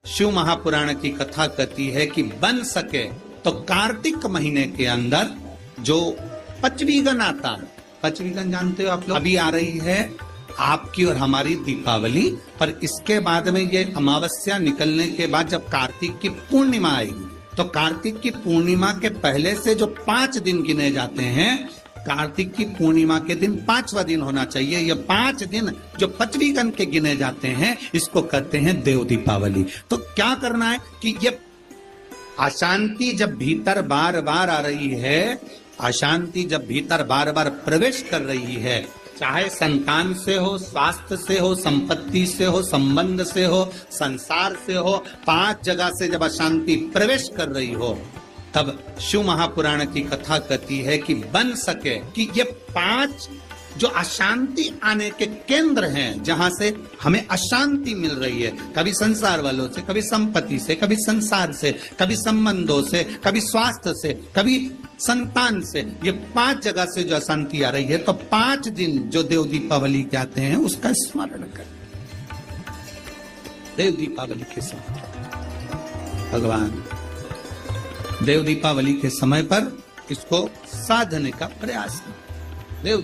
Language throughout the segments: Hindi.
शिव महापुराण की कथा कहती है कि बन सके तो कार्तिक महीने के अंदर जो पचवीगन आता है, पचवीगन जानते हो आप लोग, अभी आ रही है आपकी और हमारी दीपावली, पर इसके बाद में ये अमावस्या निकलने के बाद जब कार्तिक की पूर्णिमा आएगी तो कार्तिक की पूर्णिमा के पहले से जो 5 दिन गिने जाते हैं, कार्तिक की पूर्णिमा के दिन 5वां दिन होना चाहिए। ये 5 दिन जो पचवीगन के गिने जाते हैं इसको कहते हैं देव दीपावली। तो क्या करना है कि ये अशांति जब भीतर बार बार आ रही है, अशांति जब भीतर बार बार प्रवेश कर रही है, चाहे संतान से हो, स्वास्थ्य से हो, संपत्ति से हो, संबंध से हो, संसार से हो, 5 जगह से जब अशांति प्रवेश कर रही हो, तब शिव महापुराण की कथा कहती है कि बन सके कि ये 5 जो अशांति आने के केंद्र हैं, जहां से हमें अशांति मिल रही है, कभी संसार वालों से, कभी संपत्ति से, कभी संसार से, कभी संबंधों से, कभी स्वास्थ्य से, कभी संतान से, ये 5 जगह से जो अशांति आ रही है, तो 5 दिन जो देव दीपावली कहते हैं उसका स्मरण करें। देव दीपावली के समय भगवान देव दीपावली के समय पर इसको साधने का प्रयास करें।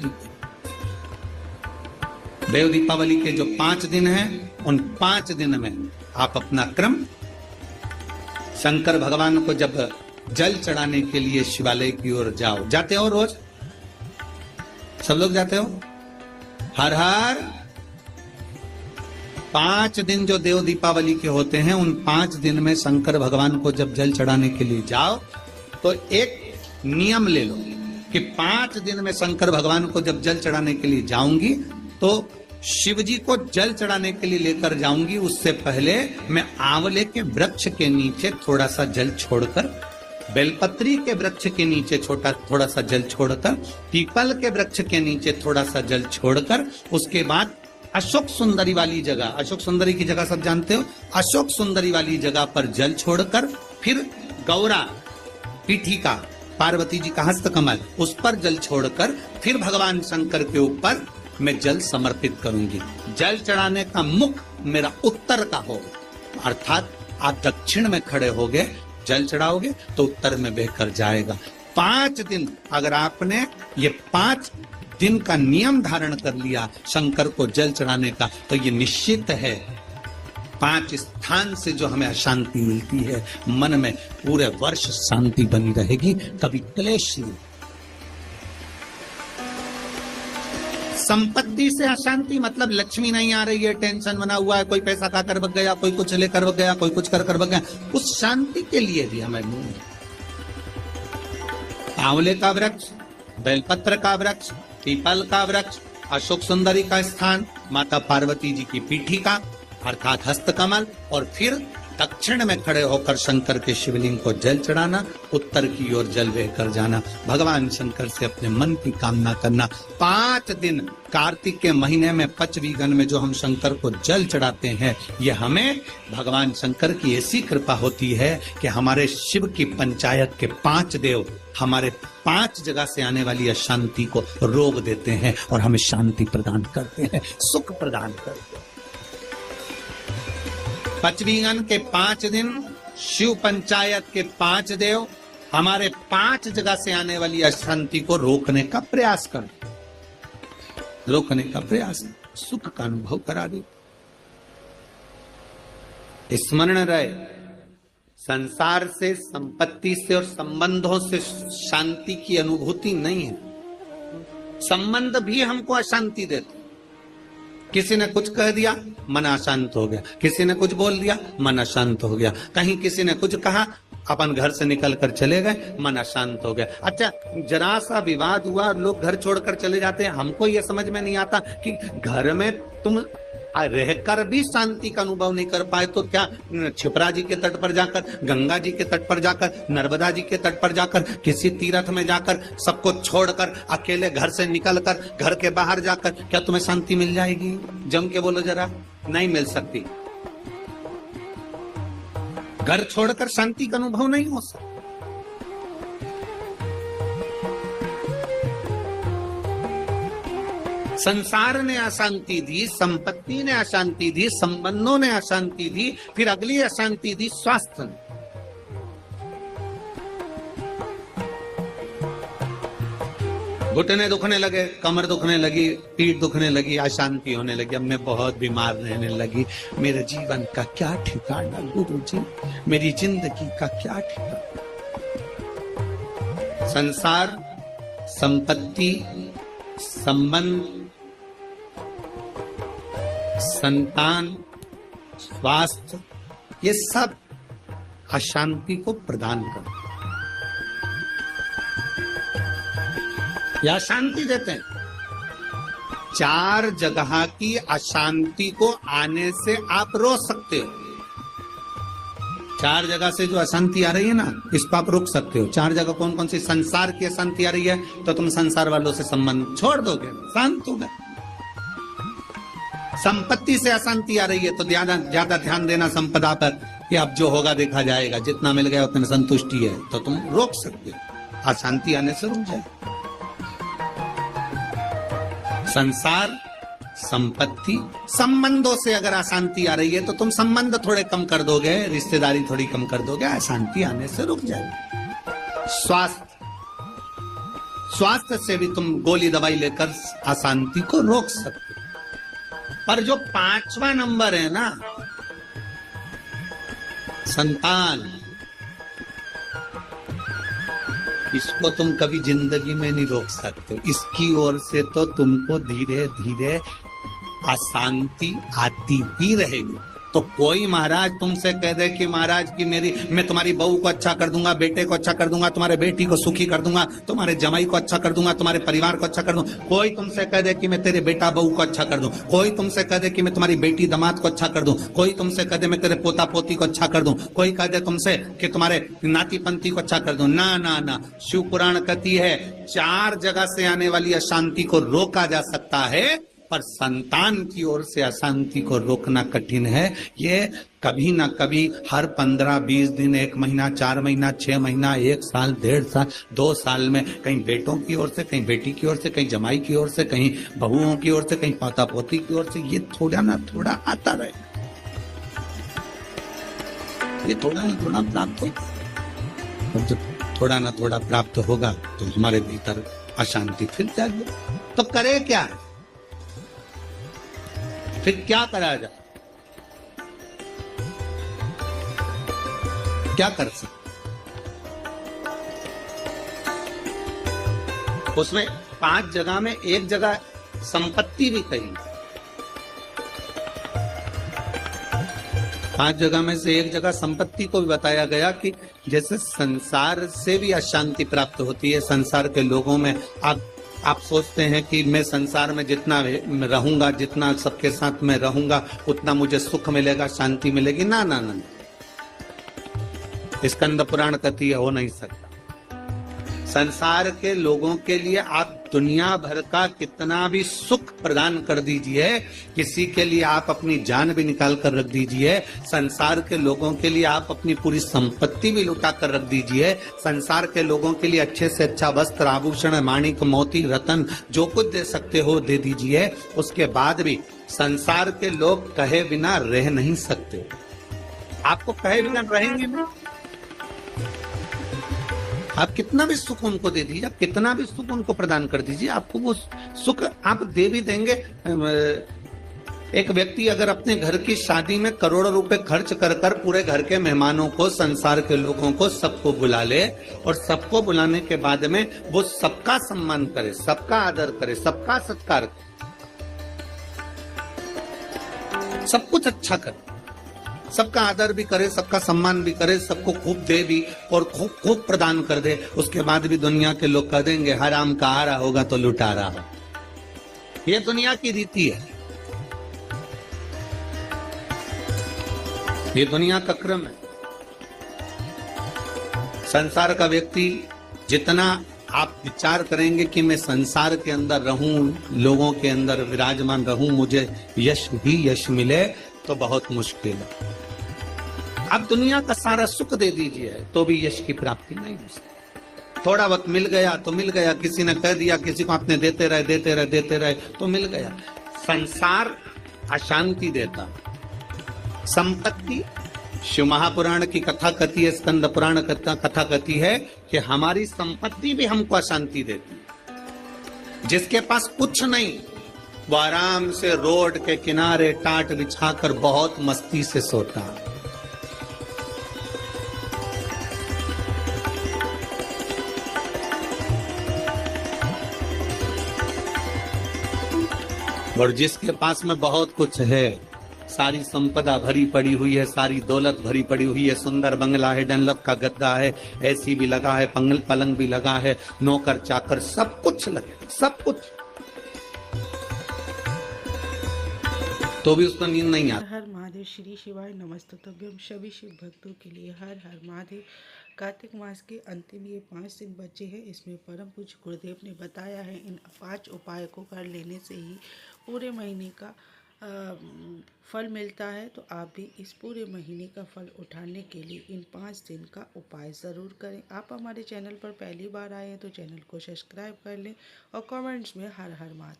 देव दीपावली के जो 5 दिन हैं, उन 5 दिन में आप अपना क्रम, शंकर भगवान को जब जल चढ़ाने के लिए शिवालय की ओर जाओ, जाते हो रोज, सब लोग जाते हो, हर हर 5 दिन जो देव दीपावली के होते हैं, उन 5 दिन में शंकर भगवान को जब जल चढ़ाने के लिए जाओ तो एक नियम ले लो कि 5 दिन में शंकर भगवान को जब जल चढ़ाने के लिए जाऊंगी तो शिव जी को जल चढ़ाने के लिए लेकर जाऊंगी, उससे पहले मैं आंवले के वृक्ष के नीचे थोड़ा सा जल छोड़कर, बेलपत्री के वृक्ष के नीचे थोड़ा सा जल छोड़कर, पीपल के वृक्ष के नीचे थोड़ा सा जल छोड़कर, उसके बाद अशोक सुंदरी वाली जगह, अशोक सुंदरी की जगह सब जानते हो, अशोक सुंदरी वाली जगह पर जल छोड़कर, फिर गौरा पीठिका, पार्वती जी का हस्त कमल, उस पर जल छोड़कर, फिर भगवान शंकर के ऊपर मैं जल समर्पित करूंगी। जल चढ़ाने का मुख मेरा उत्तर का हो, अर्थात आप दक्षिण में खड़े होगे, जल चढ़ाओगे तो उत्तर में बहकर जाएगा। 5 दिन अगर आपने ये 5 दिन का नियम धारण कर लिया शंकर को जल चढ़ाने का, तो ये निश्चित है 5 स्थान से जो हमें अशांति मिलती है, मन में पूरे वर्ष शांति बनी रहेगी, कभी क्लेश नहीं। संपत्ति से अशांति मतलब लक्ष्मी नहीं आ रही है, टेंशन बना हुआ है, कोई पैसा खाकर भग गया, कोई कुछ लेकर भग गया, कोई कुछ कर भग गया, उस शांति के लिए भी हमें आंवले का वृक्ष, बेलपत्र का वृक्ष, पीपल का वृक्ष, अशोक सुंदरी का स्थान, माता पार्वती जी की पीठिका अर्थात हस्तकमल, और फिर दक्षिण में खड़े होकर शंकर के शिवलिंग को जल चढ़ाना, उत्तर की ओर जल बहकर जाना, भगवान शंकर से अपने मन की कामना करना। 5 दिन कार्तिक के महीने में पचवीगन में जो हम शंकर को जल चढ़ाते हैं, ये हमें भगवान शंकर की ऐसी कृपा होती है कि हमारे शिव की पंचायत के 5 देव हमारे 5 जगह से आने वाली अशांति को रोक देते हैं और हमें शांति प्रदान करते हैं, सुख प्रदान करते हैं। पचवीगन के 5 दिन, शिव पंचायत के 5 देव हमारे 5 जगह से आने वाली अशांति को रोकने का प्रयास कर, रोकने का प्रयास, सुख का अनुभव करा दे। स्मरण रहे, संसार से, संपत्ति से और संबंधों से शांति की अनुभूति नहीं है। संबंध भी हमको अशांति देते। किसी ने कुछ कह दिया, मन अशांत हो गया, किसी ने कुछ बोल दिया, मन अशांत हो गया, कहीं किसी ने कुछ कहा, अपन घर से निकल कर चले गए, मन अशांत हो गया। अच्छा, जरा सा विवाद हुआ, लोग घर छोड़कर चले जाते हैं। हमको ये समझ में नहीं आता कि घर में तुम रहकर भी शांति का अनुभव नहीं कर पाए तो क्या क्षिप्रा जी के तट पर जाकर, गंगा जी के तट पर जाकर, नर्मदा जी के तट पर जाकर, किसी तीर्थ में जाकर, सबको छोड़कर अकेले घर से निकलकर, घर के बाहर जाकर क्या तुम्हें शांति मिल जाएगी? जम के बोलो जरा, नहीं मिल सकती। घर छोड़कर शांति का अनुभव नहीं हो सकता। संसार ने अशांति दी, संपत्ति ने अशांति दी, संबंधों ने अशांति दी, फिर अगली अशांति दी स्वास्थ्य ने। घुटने दुखने लगे, कमर दुखने लगी, पीठ दुखने लगी, अशांति होने लगी, अब मैं बहुत बीमार रहने लगी, मेरे जीवन का क्या ठिकाना गुरु जी, मेरी जिंदगी का क्या ठिकाना। संसार, संपत्ति, संबंध, संतान, स्वास्थ्य, ये सब अशांति को प्रदान करते, या शांति देते हैं। 4 जगह की अशांति को आने से आप रोक सकते हो। 4 जगह से जो अशांति आ रही है ना, इसको आप रोक सकते हो। 4 जगह कौन कौन सी? संसार की अशांति आ रही है तो तुम संसार वालों से संबंध छोड़ दोगे, शांत हो गए। संपत्ति से अशांति आ रही है तो ज्यादा ध्यान देना संपदा पर, कि अब जो होगा देखा जाएगा, जितना मिल गया उतने संतुष्टि है, तो तुम रोक सकते हो, अशांति आने से रुक जाए। संसार, संपत्ति, संबंधों से अगर अशांति आ रही है तो तुम संबंध थोड़े कम कर दोगे, रिश्तेदारी थोड़ी कम कर दोगे, अशांति आने से रुक जाएगी। स्वास्थ्य से भी तुम गोली दवाई लेकर अशांति को रोक सकते हो। पर जो 5वां नंबर है ना, संतान, इसको तुम कभी जिंदगी में नहीं रोक सकते। इसकी ओर से तो तुमको धीरे धीरे अशांति आती ही रहेगी। तो कोई महाराज तुमसे कह दे कि महाराज की मैं तुम्हारी बहू को अच्छा कर दूंगा, बेटे को अच्छा कर दूंगा, तुम्हारे बेटी को सुखी कर दूंगा, तुम्हारे जमाई को अच्छा कर दूंगा, तुम्हारे परिवार को अच्छा कर दूंगा। कोई तुमसे कह दे कि मैं तेरे बेटा बहू को अच्छा कर दूं, कोई तुमसे कह दे कि मैं तुम्हारी बेटी दामाद को अच्छा कर दूं, कोई तुमसे कह दे मैं तेरे पोता पोती को अच्छा कर दूं, कोई कह दे तुमसे कि तुम्हारे नाती पंथी को अच्छा कर दूं। ना ना ना, शिव पुराण कहती है 4 जगह से आने वाली अशांति को रोका जा सकता है, पर संतान की ओर से अशांति को रोकना कठिन है। ये कभी ना कभी हर 15-20 दिन, 1 महीना, 4 महीना, 6 महीना, 1 साल, 1.5 साल, 2 साल में कहीं बेटों की ओर से, कहीं बेटी की ओर से, कहीं जमाई की ओर से, कहीं बहुओं की ओर से, कहीं पोता पोती की ओर से, ये थोड़ा ना थोड़ा आता रहे, ये थोड़ा ना थोड़ा प्राप्त होगा। जब थोड़ा ना थोड़ा प्राप्त होगा तो हमारे भीतर अशांति फिर जाएगी। तो करे क्या? फिर क्या करा जाए? क्या कर सकते? उसमें 5 जगह में 1 जगह संपत्ति भी कही। 5 जगह में से 1 जगह संपत्ति को भी बताया गया कि जैसे संसार से भी अशांति प्राप्त होती है। संसार के लोगों में आप सोचते हैं कि मैं संसार में जितना रहूंगा, जितना सबके साथ में रहूंगा, उतना मुझे सुख मिलेगा, शांति मिलेगी। ना ना ना, स्कंद पुराण कहती है हो नहीं सकता। संसार के लोगों के लिए आप दुनिया भर का कितना भी सुख प्रदान कर दीजिए, किसी के लिए आप अपनी जान भी निकाल कर रख दीजिए, संसार के लोगों के लिए आप अपनी पूरी संपत्ति भी लुटा कर रख दीजिए, संसार के लोगों के लिए अच्छे से अच्छा वस्त्र, आभूषण, माणिक, मोती, रतन, जो कुछ दे सकते हो दे दीजिए। उसके बाद भी संसार के लोग कहे बिना रह नहीं सकते। आपको कहे बिना रहेंगे नहीं। आप कितना भी सुख उनको दे दीजिए, आप कितना भी सुख उनको प्रदान कर दीजिए, आपको वो सुख आप दे भी देंगे। एक व्यक्ति अगर अपने घर की शादी में करोड़ों रुपए खर्च कर कर पूरे घर के मेहमानों को, संसार के लोगों को, सबको बुला ले, और सबको बुलाने के बाद में वो सबका सम्मान करे, सबका आदर करे, सबका सत्कार करे, सब कुछ अच्छा करे, सबका आदर भी करे, सबका सम्मान भी करे, सबको खूब दे भी और खूब खूब प्रदान कर दे, उसके बाद भी दुनिया के लोग कह देंगे हराम का आ रहा होगा तो लुटा रहा हो। ये दुनिया की रीति है, ये दुनिया का क्रम है। संसार का व्यक्ति जितना आप विचार करेंगे कि मैं संसार के अंदर रहूं, लोगों के अंदर विराजमान रहूं, मुझे यश ही यश मिले, तो बहुत मुश्किल है। आप दुनिया का सारा सुख दे दीजिए तो भी यश की प्राप्ति नहीं हो सकती। थोड़ा वक्त मिल गया तो मिल गया, किसी ने कह दिया, किसी को आपने देते रहे तो मिल गया। संसार अशांति देता, संपत्ति, शिव महापुराण की कथा कहती है, स्कंद पुराण कथा कहती है कि हमारी संपत्ति भी हमको अशांति देती है। जिसके पास कुछ नहीं वो आराम से रोड के किनारे टाट बिछाकर बहुत मस्ती से सोता है। और जिसके पास में बहुत कुछ है, सारी संपदा भरी पड़ी हुई है, सारी दौलत भरी पड़ी हुई है, सुंदर बंगला है, डनलप का गद्दा है, एसी भी लगा है, पलंग भी लगा है, नौकर चाकर सब कुछ लगे, सब कुछ, तो भी उसको नींद नहीं आती। हर महादेव। श्री शिवाय नमस्तुभ्यं। सभी शिव भक्तों के लिए हर हर महादेव। कार्तिक मास के अंतिम ये 5 दिन बचे हैं। इसमें परम पूज्य गुरुदेव ने बताया है इन 5 उपाय को कर लेने से ही पूरे महीने का फल मिलता है। तो आप भी इस पूरे महीने का फल उठाने के लिए इन 5 दिन का उपाय ज़रूर करें। आप हमारे चैनल पर पहली बार आए हैं तो चैनल को सब्सक्राइब कर लें और कमेंट्स में हर हर महादेव